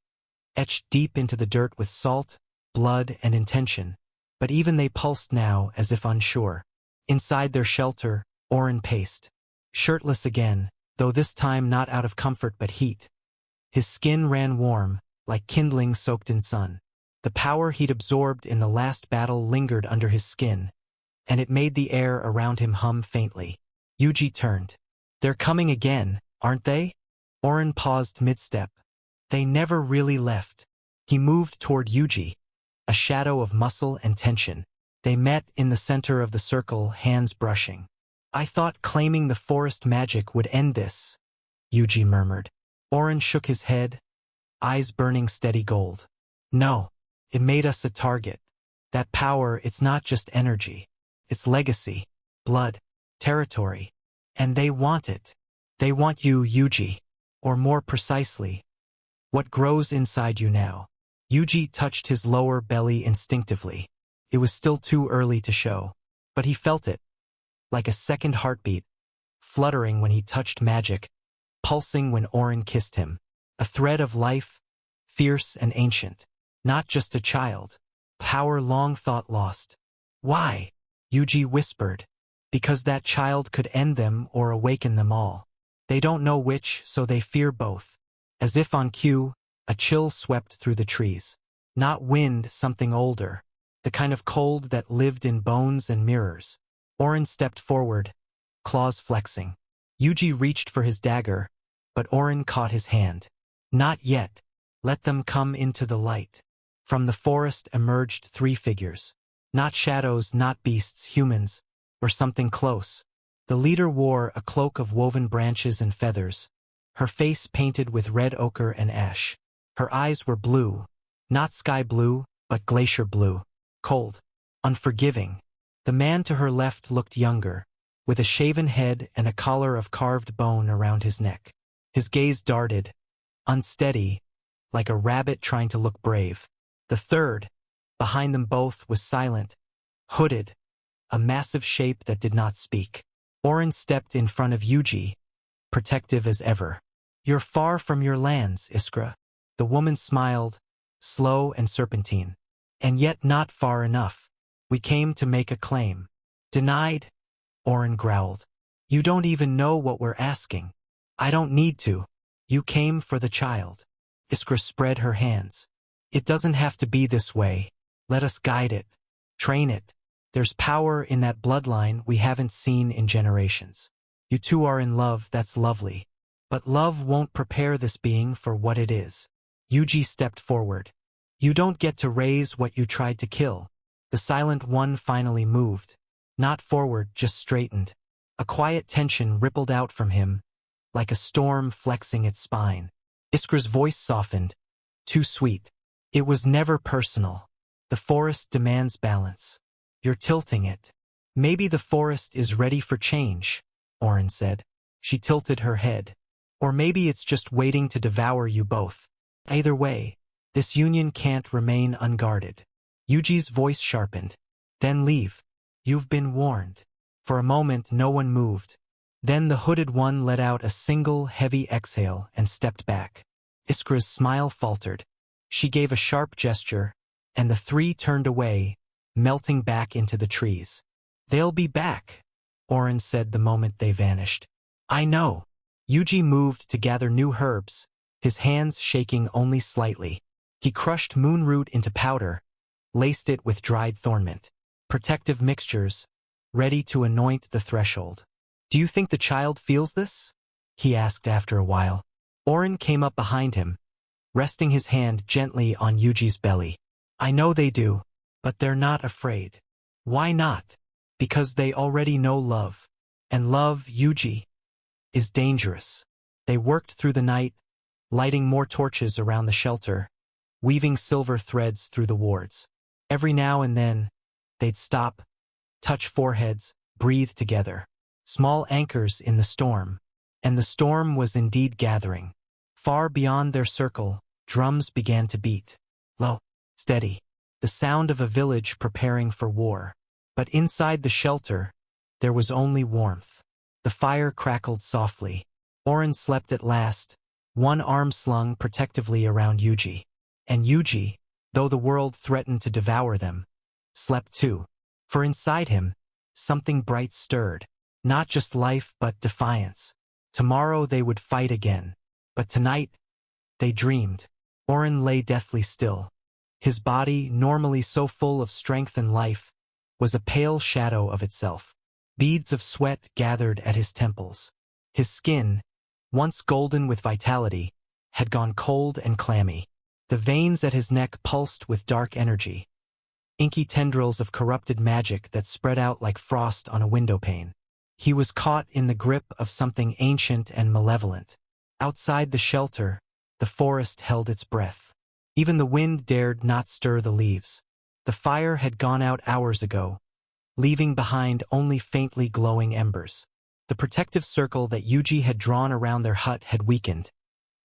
etched deep into the dirt with salt, blood, and intention, but even they pulsed now as if unsure. Inside their shelter, Oren paced, shirtless again, though this time not out of comfort but heat. His skin ran warm, like kindling soaked in sun. The power he'd absorbed in the last battle lingered under his skin, and it made the air around him hum faintly. Yuuji turned. They're coming again, aren't they? Oren paused mid-step. They never really left. He moved toward Yuuji, a shadow of muscle and tension. They met in the center of the circle, hands brushing. I thought claiming the forest magic would end this, Yuuji murmured. Oren shook his head, eyes burning steady gold. No, it made us a target. That power, it's not just energy. It's legacy, blood, territory. And they want it. They want you, Yuuji. Or more precisely, what grows inside you now. Yuuji touched his lower belly instinctively. It was still too early to show, but he felt it, like a second heartbeat, fluttering when he touched magic, pulsing when Oren kissed him. A thread of life, fierce and ancient. Not just a child. Power long thought lost. Why? Yuuji whispered. Because that child could end them or awaken them all. They don't know which, so they fear both. As if on cue, a chill swept through the trees. Not wind, something older. The kind of cold that lived in bones and mirrors. Oren stepped forward, claws flexing. Yuuji reached for his dagger, but Oren caught his hand. Not yet. Let them come into the light. From the forest emerged three figures. Not shadows, not beasts, humans, or something close. The leader wore a cloak of woven branches and feathers, her face painted with red ochre and ash. Her eyes were blue, not sky blue, but glacier blue, cold, unforgiving. The man to her left looked younger, with a shaven head and a collar of carved bone around his neck. His gaze darted, unsteady, like a rabbit trying to look brave. The third, behind them both, was silent, hooded, a massive shape that did not speak. Oren stepped in front of Yuuji, protective as ever. You're far from your lands, Iskra. The woman smiled, slow and serpentine. And yet not far enough. We came to make a claim. Denied? Oren growled. You don't even know what we're asking. I don't need to. You came for the child. Iskra spread her hands. It doesn't have to be this way. Let us guide it. Train it. There's power in that bloodline we haven't seen in generations. You two are in love, that's lovely. But love won't prepare this being for what it is. Yuuji stepped forward. You don't get to raise what you tried to kill. The silent one finally moved. Not forward, just straightened. A quiet tension rippled out from him, like a storm flexing its spine. Iskra's voice softened. Too sweet. It was never personal. The forest demands balance. You're tilting it. Maybe the forest is ready for change, Oren said. She tilted her head. Or maybe it's just waiting to devour you both. Either way, this union can't remain unguarded. Yuuji's voice sharpened. Then leave. You've been warned. For a moment, no one moved. Then the hooded one let out a single, heavy exhale and stepped back. Iskra's smile faltered. She gave a sharp gesture, and the three turned away, melting back into the trees. They'll be back, Oren said the moment they vanished. I know. Yuuji moved to gather new herbs, his hands shaking only slightly. He crushed moonroot into powder, laced it with dried thornmint. Protective mixtures, ready to anoint the threshold. Do you think the child feels this? He asked after a while. Oren came up behind him, resting his hand gently on Yuuji's belly. I know they do. But they're not afraid. Why not? Because they already know love. And love, Yuuji, is dangerous. They worked through the night, lighting more torches around the shelter, weaving silver threads through the wards. Every now and then, they'd stop, touch foreheads, breathe together. Small anchors in the storm. And the storm was indeed gathering. Far beyond their circle, drums began to beat. Low, steady. The sound of a village preparing for war. But inside the shelter, there was only warmth. The fire crackled softly. Oren slept at last, one arm slung protectively around Yuuji. And Yuuji, though the world threatened to devour them, slept too. For inside him, something bright stirred. Not just life but defiance. Tomorrow they would fight again. But tonight, they dreamed. Oren lay deathly still. His body, normally so full of strength and life, was a pale shadow of itself. Beads of sweat gathered at his temples. His skin, once golden with vitality, had gone cold and clammy. The veins at his neck pulsed with dark energy, inky tendrils of corrupted magic that spread out like frost on a windowpane. He was caught in the grip of something ancient and malevolent. Outside the shelter, the forest held its breath. Even the wind dared not stir the leaves. The fire had gone out hours ago, leaving behind only faintly glowing embers. The protective circle that Yuuji had drawn around their hut had weakened,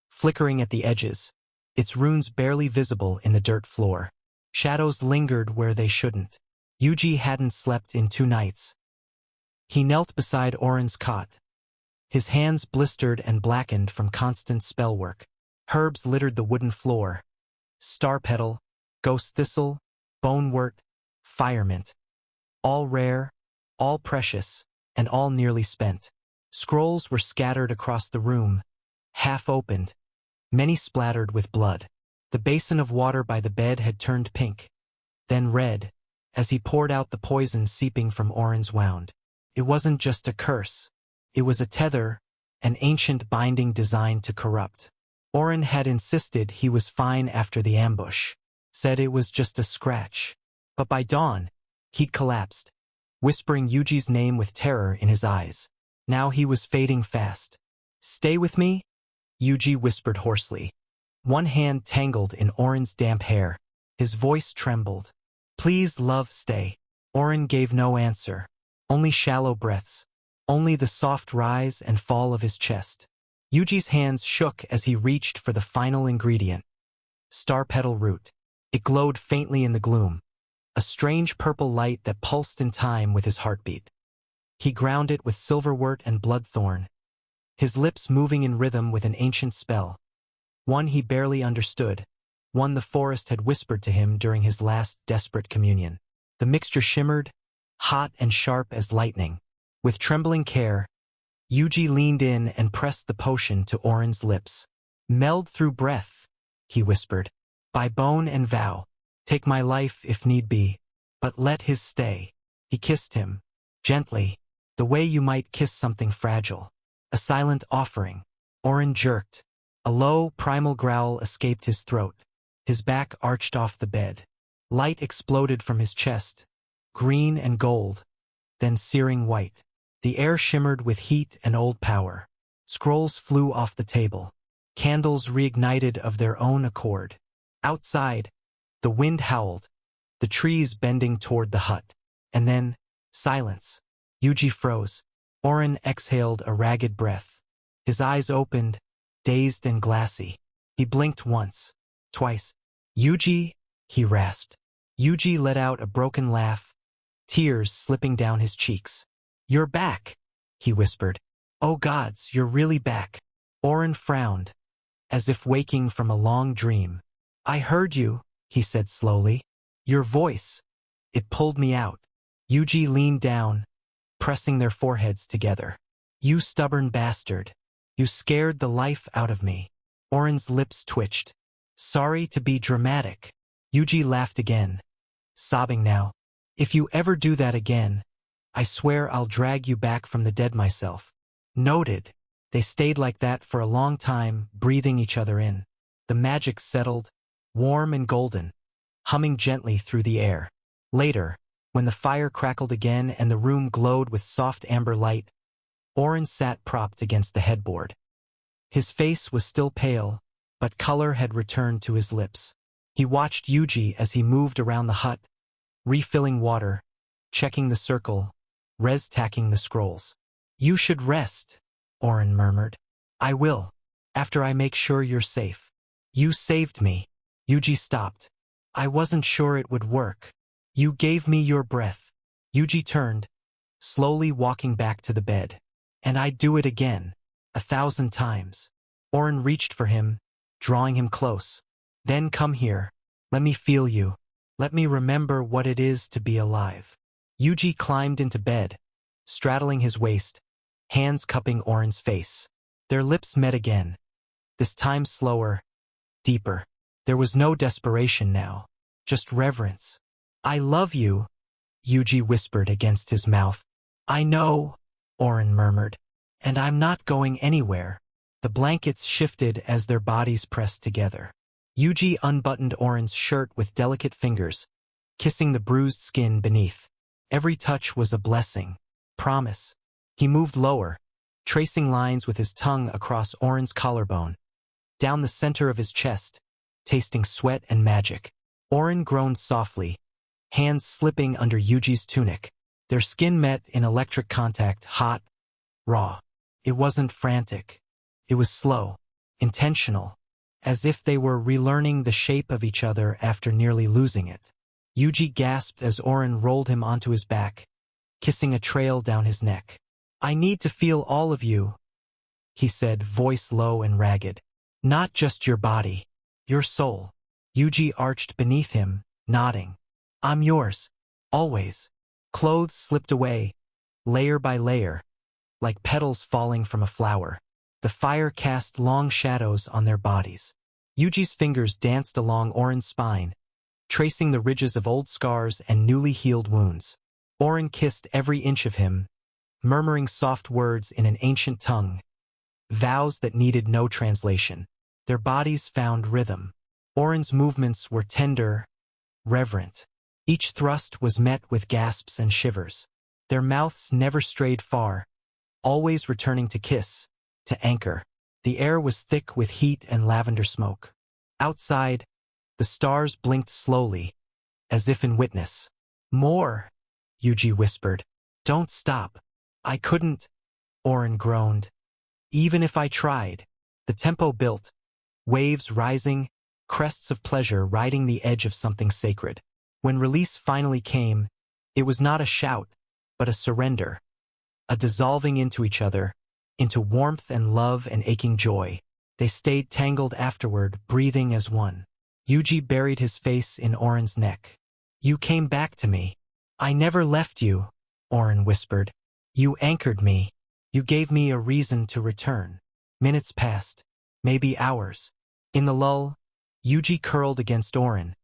flickering at the edges, its runes barely visible in the dirt floor. Shadows lingered where they shouldn't. Yuuji hadn't slept in 2 nights. He knelt beside Oren's cot, his hands blistered and blackened from constant spellwork. Herbs littered the wooden floor: star petal, ghost thistle, bonewort, firemint. All rare, all precious, and all nearly spent. Scrolls were scattered across the room, half opened, many splattered with blood. The basin of water by the bed had turned pink, then red, as he poured out the poison seeping from Oren's wound. It wasn't just a curse. It was a tether, an ancient binding designed to corrupt. Oren had insisted he was fine after the ambush, said it was just a scratch. But by dawn, he'd collapsed, whispering Yuuji's name with terror in his eyes. Now he was fading fast. "Stay with me?" Yuuji whispered hoarsely. One hand tangled in Oren's damp hair. His voice trembled. "Please, love, stay." Oren gave no answer. Only shallow breaths. Only the soft rise and fall of his chest. Yuuji's hands shook as he reached for the final ingredient: star petal root. It glowed faintly in the gloom, a strange purple light that pulsed in time with his heartbeat. He ground it with silverwort and bloodthorn, his lips moving in rhythm with an ancient spell, one he barely understood, one the forest had whispered to him during his last desperate communion. The mixture shimmered, hot and sharp as lightning. With trembling care, Yuuji leaned in and pressed the potion to Oren's lips. "Meld through breath," he whispered. "By bone and vow, take my life if need be, but let his stay." He kissed him, gently, the way you might kiss something fragile. A silent offering. Oren jerked. A low, primal growl escaped his throat. His back arched off the bed. Light exploded from his chest, green and gold, then searing white. The air shimmered with heat and old power. Scrolls flew off the table. Candles reignited of their own accord. Outside, the wind howled, the trees bending toward the hut. And then, silence. Yuuji froze. Oren exhaled a ragged breath. His eyes opened, dazed and glassy. He blinked once, twice. "Yuuji," he rasped. Yuuji let out a broken laugh, tears slipping down his cheeks. "You're back," he whispered. "Oh gods, you're really back." Oren frowned, as if waking from a long dream. "I heard you," he said slowly. "Your voice. It pulled me out." Yuuji leaned down, pressing their foreheads together. "You stubborn bastard. You scared the life out of me." Oren's lips twitched. "Sorry to be dramatic." Yuuji laughed again, sobbing now. "If you ever do that again, I swear I'll drag you back from the dead myself." Noted. They stayed like that for a long time, breathing each other in. The magic settled, warm and golden, humming gently through the air. Later, when the fire crackled again and the room glowed with soft amber light, Oren sat propped against the headboard. His face was still pale, but color had returned to his lips. He watched Yuuji as he moved around the hut, refilling water, checking the circle, res-tacking the scrolls. "You should rest," Oren murmured. "I will, after I make sure you're safe." "You saved me." Yuuji stopped. "I wasn't sure it would work. You gave me your breath." Yuuji turned, slowly walking back to the bed. "And I'd do it again, 1,000 times." Oren reached for him, drawing him close. Then come here. Let me feel you. Let me remember what it is to be alive. Yuuji climbed into bed, straddling his waist, hands cupping Oren's face. Their lips met again, this time slower, deeper. There was no desperation now, just reverence. I love you, Yuuji whispered against his mouth. I know, Oren murmured, and I'm not going anywhere. The blankets shifted as their bodies pressed together. Yuuji unbuttoned Oren's shirt with delicate fingers, kissing the bruised skin beneath. Every touch was a blessing. Promise. He moved lower, tracing lines with his tongue across Oren's collarbone, down the center of his chest, tasting sweat and magic. Oren groaned softly, hands slipping under Yuji's tunic. Their skin met in electric contact, hot, raw. It wasn't frantic. It was slow, intentional, as if they were relearning the shape of each other after nearly losing it. Yuuji gasped as Oren rolled him onto his back, kissing a trail down his neck. I need to feel all of you, he said, voice low and ragged. Not just your body, your soul. Yuuji arched beneath him, nodding. I'm yours, always. Clothes slipped away, layer by layer, like petals falling from a flower. The fire cast long shadows on their bodies. Yuji's fingers danced along Oren's spine, tracing the ridges of old scars and newly healed wounds. Oren kissed every inch of him, murmuring soft words in an ancient tongue, vows that needed no translation. Their bodies found rhythm. Oren's movements were tender, reverent. Each thrust was met with gasps and shivers. Their mouths never strayed far, always returning to kiss, to anchor. The air was thick with heat and lavender smoke. Outside, the stars blinked slowly, as if in witness. More, Yuuji whispered. Don't stop. I couldn't, Oren groaned. Even if I tried. The tempo built, waves rising, crests of pleasure riding the edge of something sacred. When release finally came, it was not a shout, but a surrender, a dissolving into each other, into warmth and love and aching joy. They stayed tangled afterward, breathing as one. Yuuji buried his face in Oren's neck. You came back to me. I never left you, Oren whispered. You anchored me. You gave me a reason to return. Minutes passed, maybe hours. In the lull, Yuuji curled against Oren,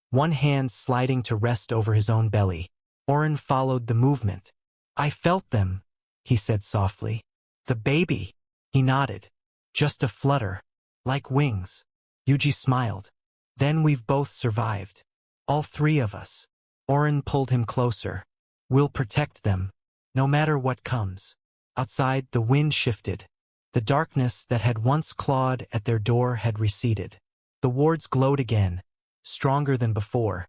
one hand sliding to rest over his own belly. Oren followed the movement. I felt them, he said softly. The baby, he nodded. Just a flutter, like wings. Yuuji smiled. Then we've both survived. All three of us. Oren pulled him closer. We'll protect them, no matter what comes. Outside, the wind shifted. The darkness that had once clawed at their door had receded. The wards glowed again, stronger than before,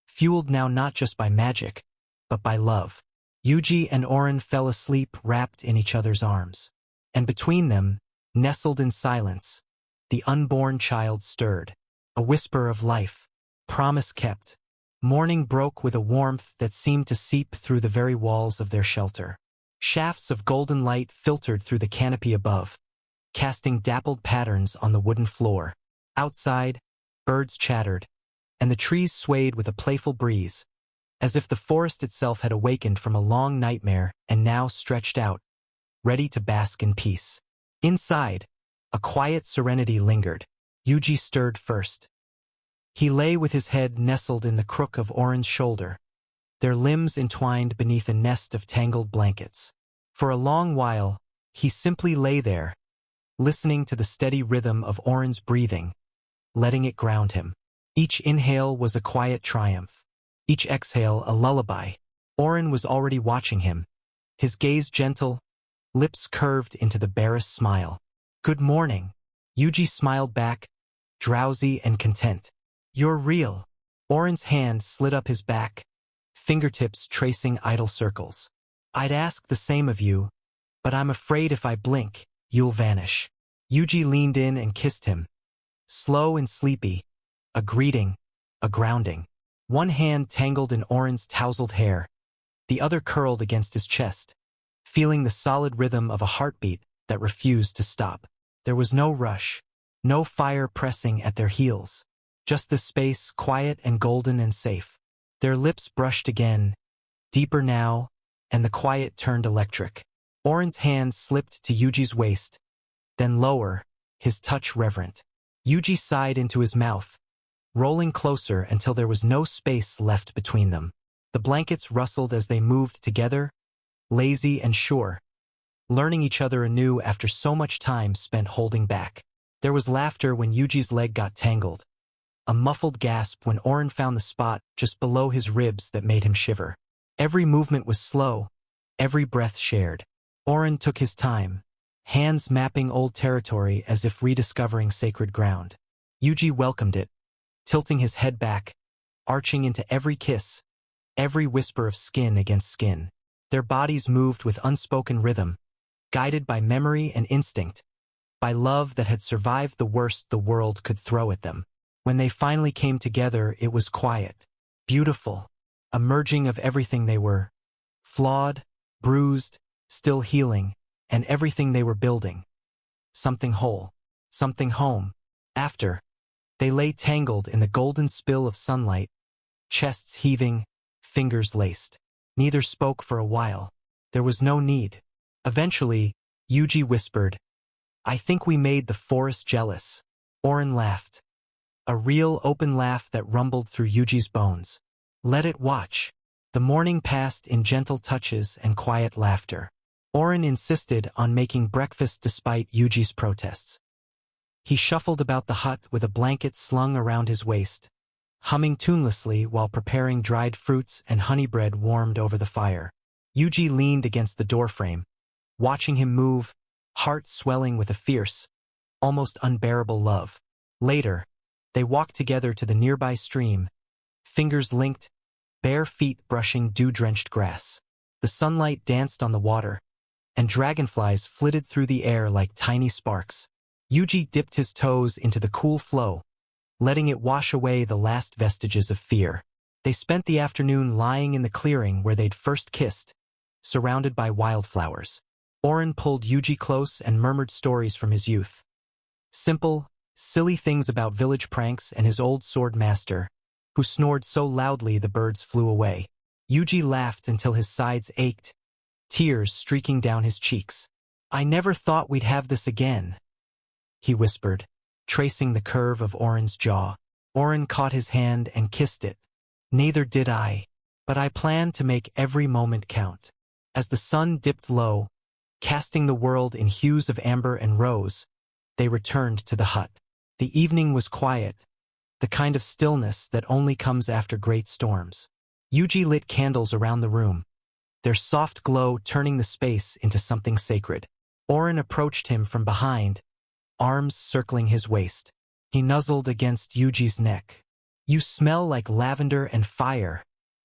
fueled now not just by magic, but by love. Yuuji and Oren fell asleep wrapped in each other's arms. And between them, nestled in silence, the unborn child stirred. A whisper of life, promise kept. Morning broke with a warmth that seemed to seep through the very walls of their shelter. Shafts of golden light filtered through the canopy above, casting dappled patterns on the wooden floor. Outside, birds chattered, and the trees swayed with a playful breeze, as if the forest itself had awakened from a long nightmare and now stretched out, ready to bask in peace. Inside, a quiet serenity lingered. Yuuji stirred first. He lay with his head nestled in the crook of Oren's shoulder, their limbs entwined beneath a nest of tangled blankets. For a long while, he simply lay there, listening to the steady rhythm of Oren's breathing, letting it ground him. Each inhale was a quiet triumph, each exhale a lullaby. Oren was already watching him, his gaze gentle, lips curved into the barest smile. Good morning. Yuuji smiled back, drowsy and content. You're real. Oren's hand slid up his back, fingertips tracing idle circles. I'd ask the same of you, but I'm afraid if I blink, you'll vanish. Yuuji leaned in and kissed him, slow and sleepy, a greeting, a grounding. One hand tangled in Oren's tousled hair, the other curled against his chest, feeling the solid rhythm of a heartbeat that refused to stop. There was no rush, no fire pressing at their heels. Just this space, quiet and golden and safe. Their lips brushed again, deeper now, and the quiet turned electric. Oren's hand slipped to Yuuji's waist, then lower, his touch reverent. Yuuji sighed into his mouth, rolling closer until there was no space left between them. The blankets rustled as they moved together, lazy and sure, learning each other anew after so much time spent holding back. There was laughter when Yuji's leg got tangled, a muffled gasp when Oren found the spot just below his ribs that made him shiver. Every movement was slow, every breath shared. Oren took his time, hands mapping old territory as if rediscovering sacred ground. Yuuji welcomed it, tilting his head back, arching into every kiss, every whisper of skin against skin. Their bodies moved with unspoken rhythm, guided by memory and instinct, by love that had survived the worst the world could throw at them. When they finally came together, it was quiet, beautiful, a merging of everything they were, flawed, bruised, still healing, and everything they were building. Something whole, something home. After, they lay tangled in the golden spill of sunlight, chests heaving, fingers laced. Neither spoke for a while. There was no need. Eventually, Yuuji whispered, "I think we made the forest jealous." Oren laughed. A real open laugh that rumbled through Yuji's bones. Let it watch. The morning passed in gentle touches and quiet laughter. Oren insisted on making breakfast despite Yuji's protests. He shuffled about the hut with a blanket slung around his waist, humming tunelessly while preparing dried fruits and honey bread warmed over the fire. Yuuji leaned against the doorframe, watching him move, heart swelling with a fierce, almost unbearable love. Later, they walked together to the nearby stream, fingers linked, bare feet brushing dew-drenched grass. The sunlight danced on the water, and dragonflies flitted through the air like tiny sparks. Yuuji dipped his toes into the cool flow, letting it wash away the last vestiges of fear. They spent the afternoon lying in the clearing where they'd first kissed, surrounded by wildflowers. Oren pulled Yuuji close and murmured stories from his youth. Simple, silly things about village pranks and his old sword master, who snored so loudly the birds flew away. Yuuji laughed until his sides ached, tears streaking down his cheeks. "I never thought we'd have this again," he whispered, tracing the curve of Oren's jaw. Oren caught his hand and kissed it. "Neither did I, but I plan to make every moment count." As the sun dipped low, casting the world in hues of amber and rose, they returned to the hut. The evening was quiet, the kind of stillness that only comes after great storms. Yuuji lit candles around the room, their soft glow turning the space into something sacred. Oren approached him from behind, arms circling his waist. He nuzzled against Yuuji's neck. "You smell like lavender and fire,"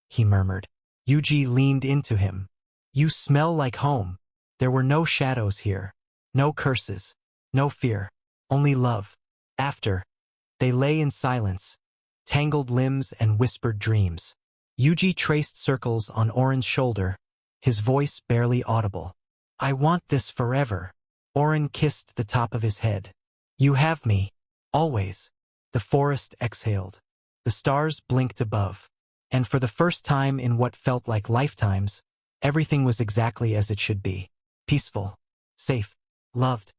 he murmured. Yuuji leaned into him. "You smell like home." There were no shadows here, no curses, no fear, only love. After, they lay in silence, tangled limbs and whispered dreams. Yuuji traced circles on Oren's shoulder, his voice barely audible. "I want this forever." Oren kissed the top of his head. "You have me, always." The forest exhaled. The stars blinked above. And for the first time in what felt like lifetimes, everything was exactly as it should be. Peaceful, safe, loved.